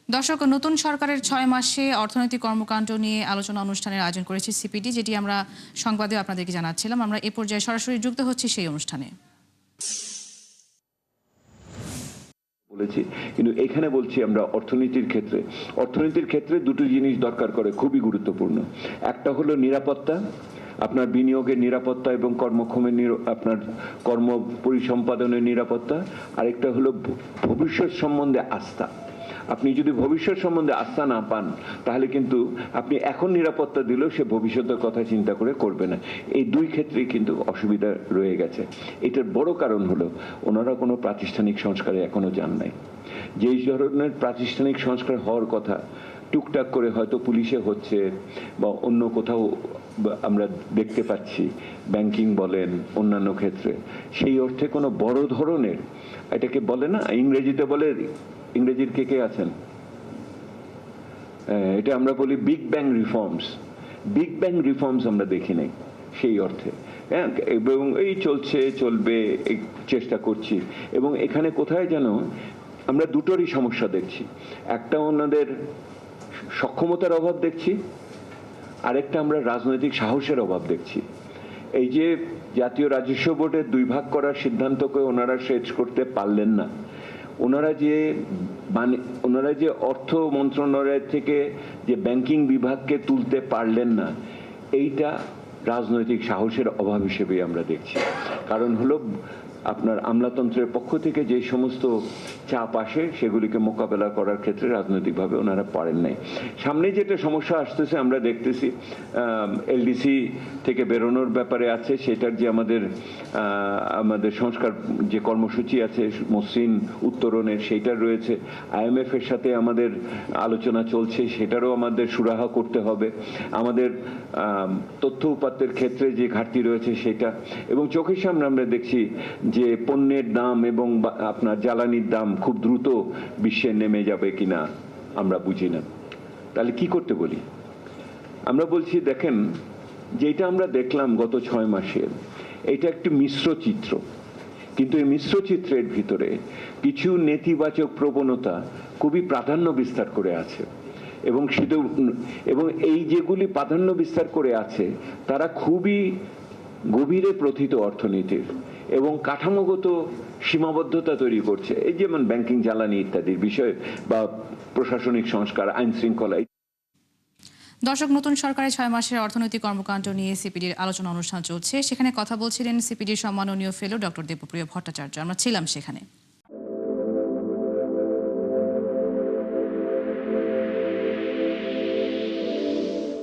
দর্শক, নতুন সরকারের 6 মাসে অর্থনৈতিক কর্মকাণ্ড নিয়ে আলোচনা অনুষ্ঠানের আয়োজন করেছে সিপিডি, যেটি আমরা সংবাদে আপনাদেরকে জানাচ্ছিলাম। আমরা এ পর্যায়ে সরাসরি যুক্ত হচ্ছি সেই অনুষ্ঠানে। বলেছি, কিন্তু এখানে বলছি আমরা অর্থনীতির ক্ষেত্রে দুটো জিনিস দরকার করে, খুবই গুরুত্বপূর্ণ। একটা হলো নিরাপত্তা, আপনার বিনিয়োগের নিরাপত্তা এবং আপনার কর্ম পরিসম্পাদনের নিরাপত্তা। আরেকটা হলো ভবিষ্যৎ সম্বন্ধে আস্থা। আপনি যদি ভবিষ্যৎ সম্বন্ধে আস্থা না পান, তাহলে কিন্তু আপনি এখন নিরাপত্তা দিলেও সে ভবিষ্যতের কথা চিন্তা করে করবে না। এই দুই ক্ষেত্রেই কিন্তু অসুবিধা রয়ে গেছে। এটার বড় কারণ হলো ওনারা কোনো প্রাতিষ্ঠানিক সংস্কারে এখনো যান নাই। যেই ধরনের প্রাতিষ্ঠানিক সংস্কার হওয়ার কথা টুকটাক করে হয়তো পুলিশে হচ্ছে বা অন্য কোথাও আমরা দেখতে পাচ্ছি, ব্যাংকিং বলেন, অন্যান্য ক্ষেত্রে, সেই অর্থে কোনো বড় ধরনের, এটাকে বলে না, ইংরেজিতে বলে, ইংরেজির কে আছেন, এটা আমরা বলি বিগ ব্যাং রিফর্মস আমরা দেখি নাই সেই অর্থে। হ্যাঁ, এবং এই চলবে, চেষ্টা করছি। এবং এখানে কোথায় যেন আমরা দুটোরই সমস্যা দেখছি। একটা ওনাদের সক্ষমতার অভাব দেখছি, আরেকটা আমরা রাজনৈতিক সাহসের অভাব দেখছি। এই যে জাতীয় রাজস্ব বোর্ডের 2 ভাগ করার সিদ্ধান্তকে ওনারা শেষ করতে পারলেন না। ওনারা যে অর্থ মন্ত্রণালয় থেকে যে ব্যাংকিং বিভাগকে তুলতে পারলেন না, এইটা রাজনৈতিক সাহসের অভাব হিসেবে আমরা দেখছি। কারণ হলো আপনার আমলাতন্ত্রের পক্ষ থেকে যে সমস্ত চাপ আসে সেগুলিকে মোকাবেলা করার ক্ষেত্রে রাজনৈতিকভাবে ওনারা পারেন নাই। সামনে যেটা সমস্যা আসতেছে আমরা দেখতেছি, এলডিসি থেকে বেরোনোর ব্যাপারে আছে, সেটার যে আমাদের সংস্কার যে কর্মসূচি আছে মসৃণ উত্তরণের, সেইটার রয়েছে। IMF এর সাথে আমাদের আলোচনা চলছে, সেটারও আমাদের সুরাহা করতে হবে। আমাদের তথ্য উপাত্তের ক্ষেত্রে যে ঘাটতি রয়েছে সেটা, এবং চোখের সামনে আমরা দেখছি যে পণ্যের দাম এবং আপনার জ্বালানির দাম খুব দ্রুত বিশ্বে নেমে যাবে কিনা আমরা বুঝি না। তাহলে কি করতে বলি? আমরা বলছি, দেখেন, যেটা আমরা দেখলাম গত 6 মাসে, এটা একটি মিশ্র চিত্র। কিন্তু এই মিশ্র চিত্রের ভিতরে কিছু নেতিবাচক প্রবণতা খুবই প্রাধান্য বিস্তার করে আছে। এবং এই যেগুলি প্রাধান্য বিস্তার করে আছে তারা খুবই গভীরে প্রথিত অর্থনীতির এবং কাঠামোগত সীমাবদ্ধতা তৈরি করছে। এই যেমন ব্যাংকিং, জ্বালানি ইত্যাদির বিষয়, বা প্রশাসনিক সংস্কার, আইন শৃঙ্খলা। দর্শক, নতুন সরকারের 6 মাসের অর্থনৈতিক কর্মকাণ্ড নিয়ে সিপিডির আলোচনা অনুষ্ঠান চলছে। সেখানে কথা বলছিলেন সিপিডির সম্মাননীয় ফেলো ডক্টর দেবপ্রিয় ভট্টাচার্য। আমরা ছিলাম সেখানে।